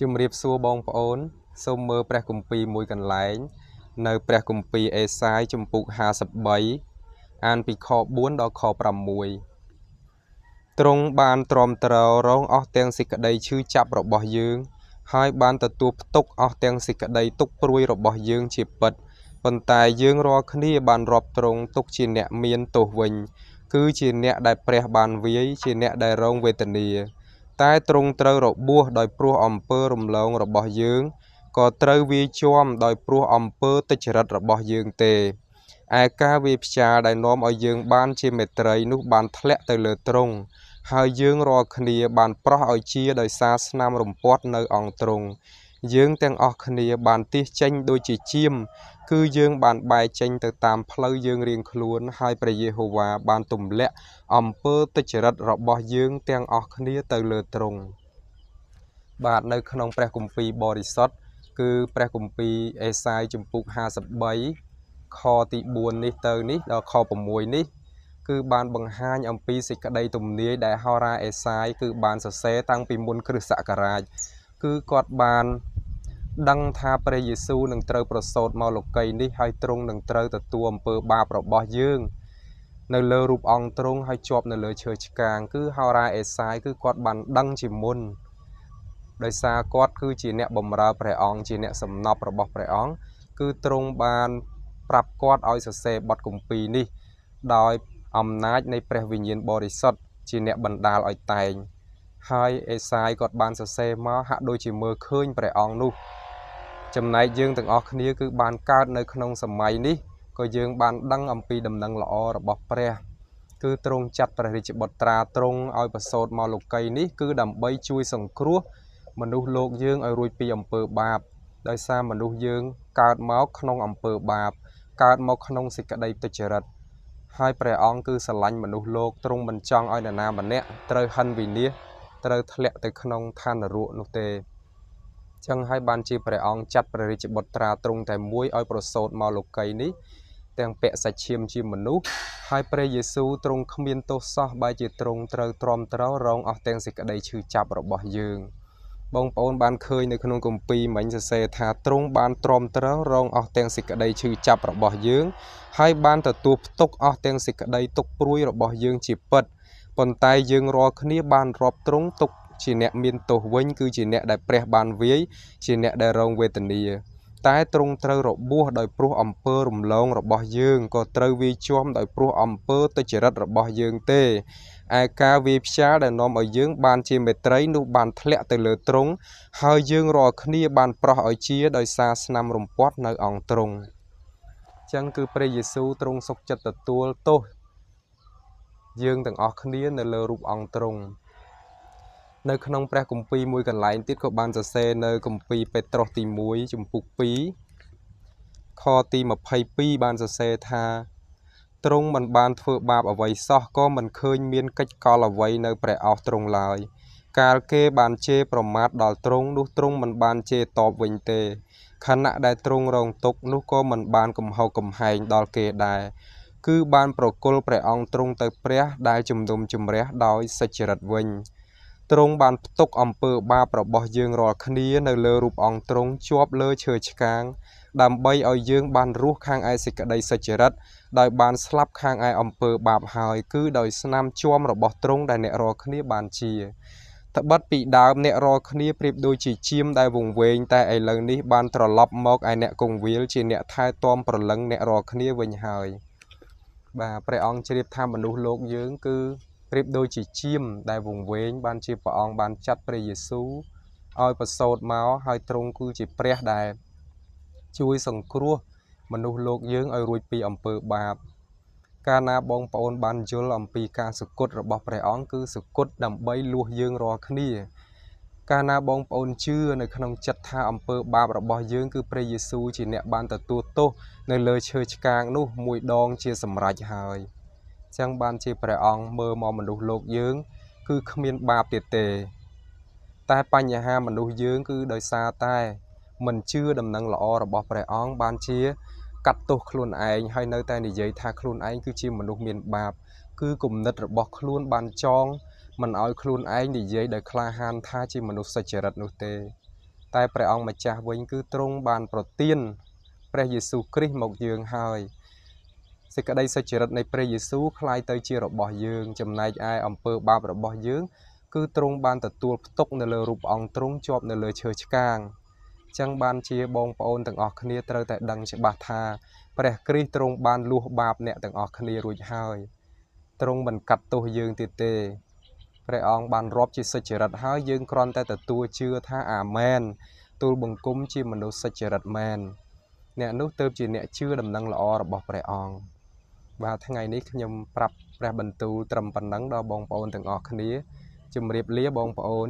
ជំរាបសួរបងប្អូនសូមមើលព្រះគម្ពីរមួយកន្លែងនៅព្រះគម្ពីរអេសាយជំពូក53អានពីខ4ដល់ខ6ទ្រង់បានទ្រាំទ្ររងអស់ទាំងសេចក្តីឈឺចាប់របស់យើងហើយបានទទួលផ្ទុកអស់ទាំងសេចក្តីទុក្ខព្រួយរបស់យើងជាពិតប៉ុន្តែយើងរាល់គ្នាបានរាប់ទ្រង់ទុកជាអ្នកមានទោសវិញគឺជាអ្នកដែលព្រះបានវាយជាអ្នកដែលរងវេទនាតែទ្រង់ត្រូវរបួសដោយព្រោះអំពើរំលងរបស់យើងក៏ត្រូវវាយជាំដោយព្រោះអំពើទុច្ចរិតរបស់យើងទេឯការវាយផ្ចាលដែលនាំឲ្យយើងបានជាមេត្រីនោះបានធ្លាក់ទៅលើទ្រង់ហើយយើងរាល់គ្នាបានប្រោះឲ្យជាដោយសារស្នាមរំពាត់នៅអង្គទ្រង់យើងទាំងអស់គ្នាបានទាសចេញដូចជាជាមគឺយើងបានបែកចេញទៅតាមផ្លូវយើងរៀងខ្លួនហើយព្រះយេហូវ៉ាបានទម្លាក់អំពើទុច្ចរិតរបស់យើងទាំងអស់គ្នាទៅលើទ្រង់បាទនៅក្នុងព្រះគម្ពីរបរិសុទ្ធគឺព្រះគម្ពីរអេសាយជំពូក53ខទី4នេះទៅនេះដល់ខ6នេះគឺបានបង្ហាញអំពីសេចក្តីទំនាយដែលហោរាអេសាយគឺបានសរសេរតាំងពីមុនគ្រិស្តសករាជគឺគាត់បានដឹងថាព្រះយេស៊ូវនឹងត្រូវប្រសូតមកលោកីយ៍នេះហើយទ្រង់នឹងត្រូវទទួលអំពើបាបរបស់យើងនៅលើរូបអង្គទ្រង់ហើយជាប់នៅលើឈើឆ្កាងគឺហោរាអេសាយគឺគាត់បានដឹងជាមុនដោយសារគាត់គឺជាអ្នកបម្រើព្រះអង្គជាអ្នកសំណប់របស់ព្រះអង្គគឺទ្រង់បានប្រាប់គាត់ឲ្យសរសេរបទគម្ពីរនេះដោយអំណាចនៃព្រះវិញ្ញាណបរិសុទ្ធជាអ្នកបណ្ដាលឲ្យតែងហើយអេសាយគាត់បានសរសេរមកហាក់ដូចជាមើលឃើញព្រះអង្គនោះចំណែកយើងទាំងអស់គ្នាគឺបានកើតនៅក្នុងសម័យនេះក៏យើងបានដឹងអំពីដំណឹងល្អរបស់ព្រះគឺទ្រង់ចាត់ព្រះរាជបុត្រាទ្រង់ឲ្យប្រសូតមកលោកីយ៍នេះគឺដើម្បីជួយសង្គ្រោះមនុស្សលោកយើងឲ្យរួចពីអំពើបាបដោយសារមនុស្សយើងកើតមកក្នុងអំពើបាបកើតមកក្នុងសេចក្តីទុច្ចរិតហើយព្រះអង្គគឺស្រឡាញ់មនុស្សលោកទ្រង់មិនចង់ឲ្យនរណាម្នាក់ត្រូវហិនវិនាសត្រូវធ្លាក់ទៅក្នុងឋាននរកនោះទេចឹងហើយបានជាព្រះអង្គចាត់ព្រះរាជបុត្រាទ្រង់តែមួយឲ្យប្រសូតមកលោកីយ៍នេះទាំងពាក់សាច់ឈាមជាមនុស្សហើយព្រះយេស៊ូវទ្រង់គ្មានទោសសោះបែរជាទ្រង់ត្រូវទ្រាំទ្ររងអស់ទាំងសេចក្តីឈឺចាប់របស់យើងបងប្អូនបានឃើញនៅក្នុងគម្ពីរមិញសរសេរថាទ្រង់បានទ្រាំទ្ររងអស់ទាំងសេចក្តីឈឺចាប់របស់យើងហើយបានទទួលផ្ទុកអស់ទាំងសេចក្តីទុក្ខព្រួយរបស់យើងជាពិតប៉ុន្តែយើងរាល់គ្នាបានរាប់ទ្រង់ទុកជាអ្នកមានទោសវិញគឺជាអ្នកដែលព្រះបានវាយជាអ្នកដែលរងវេទនាតែទ្រង់ត្រូវរបួសដោយព្រោះអំពើរំលងរបស់យើងក៏ត្រូវវាយជាំដោយព្រោះអំពើទុច្ចរិតរបស់យើងទេឯការវាយផ្ចាលដែលនាំឲ្យយើងបានជាមេត្រីនោះបានធ្លាក់ទៅលើទ្រង់ហើយយើងរាល់គ្នាបានប្រោះឲ្យជាដោយសារស្នាមរំពាត់នៅអង្គទ្រង់ចឹងគឺព្រះយេស៊ូវទ្រង់សុខចិត្តទទួលទោសយើងទាំងអស់គ្នានៅលើរូបអង្គទ្រង់នៅក្នុងព្រះគម្ពីរមួយកន្លែងទៀតក៏បានសរសេរនៅគម្ពីរពេត្រុសទី1ជំពូក2ខទី22បានសរសេរថាទ្រង់មិនបានធ្វើបាបអ្វីសោះក៏មិនឃើញមានកិច្ចកលអ្វីនៅព្រះអោសទ្រង់ឡើយកាលគេបានជេរប្រមាថដល់ទ្រង់នោះទ្រង់មិនបានជេរតបវិញទេខណៈដែលទ្រង់រងទុក្ខនោះក៏មិនបានកំហុសកំហែងដល់គេដែរគឺបានប្រគល់ព្រះអង្គទ្រង់ទៅព្រះដែលជំនុំជម្រះដោយសុចរិតវិញទ្រង់បានផ្ទុកអំពើបាបរបស់យើងរាល់គ្នានៅលើរូបអង្គទ្រង់ជាប់លើឈើឆ្កាងដើម្បីឲ្យយើងបានរស់ខាងឯសេចក្តីសុចរិតដោយបានស្លាប់ខាងឯអំពើបាបហើយគឺដោយស្នាមជួមរបស់ទ្រង់ដែលអ្នករាល់គ្នាបានជាត្បិតពីដើមអ្នករាល់គ្នាប្រៀបដូចជាជាមដែលវង្វេងតែឥឡូវនេះបានត្រឡប់មកឯអ្នកគង្វាលជាអ្នកថែទាំប្រលឹងអ្នករាល់គ្នាវិញហើយបាទព្រះអង្គជ្រាបថាមនុស្សលោកយើងគឺប្រៀបដូចជាជាមដែលវង្វេងបានជាព្រះអង្គបានចាត់ព្រះយេស៊ូវឲ្យប្រសូតមកហើយទ្រង់គឺជាព្រះដែលជួយសង្គ្រោះមនុស្សលោកយើងឲ្យរួចពីអំពើបាបកាលណាបងប្អូនបានយល់អំពីការសគត់របស់ព្រះអង្គគឺសគត់ដើម្បីលួសយើងរាល់គ្នាកាលណាបងប្អូនជឿនៅក្នុងចិត្តថាអំពើបាបរបស់យើងគឺព្រះយេស៊ូវជាអ្នកបានទទួលទោសនៅលើឈើឆ្កាងនោះមួយដងជាសម្រេចហើយចឹងបានជាព្រះអង្គមើលមកមនុស្សលោកយើងគឺគ្មានបាបទៀតទេតែបញ្ហាមនុស្សយើងគឺដោយសារតែមិនជឿដំណឹងល្អរបស់ព្រះអង្គបានជាកាត់ទោសខ្លួនឯងហើយនៅតែនិយាយថាខ្លួនឯងគឺជាមនុស្សមានបាបគឺគំនិតរបស់ខ្លួនបានចងមិនឲ្យខ្លួនឯងនិយាយដោយក្លាហានថាជាមនុស្សសុចរិតនោះទេ តែព្រះអង្គម្ចាស់វិញគឺទ្រង់បានប្រទានព្រះយេស៊ូវគ្រីស្ទមកយើងហើយសេចក្តីសុចរិតនៃព្រះយេស៊ូវคล้ายទៅជារបស់យើងចំណែកឯអំពើបាបរបស់យើងគឺទ្រង់បានទទួលផ្ទុកនៅលើរូបអង្គទ្រង់ជាប់នៅលើឈើឆ្កាងចឹងបានជាបងប្អូនទាំងអស់គ្នាត្រូវតែដឹងច្បាស់ថាព្រះគ្រីស្ទទ្រង់បានលួសបាបអ្នកទាំងអស់គ្នារួចហើយទ្រង់មិនកាត់ទោសយើងទៀតទេព្រះអង្គបានរាប់ជាសុចរិតហើយយើងគ្រាន់តែទទួលជឿថាអាមែនទូលបង្គំជាមនុស្សសុចរិតមែនអ្នកនោះទើបជាអ្នកជឿដំណឹងល្អរបស់ព្រះអង្គបាទថ្ងៃនេះខ្ញុំប្រាប់ព្រះបន្ទូលត្រឹមប៉ុណ្ណឹងដល់បងប្អូនទាំងអស់គ្នាជម្រាបលាបងប្អូន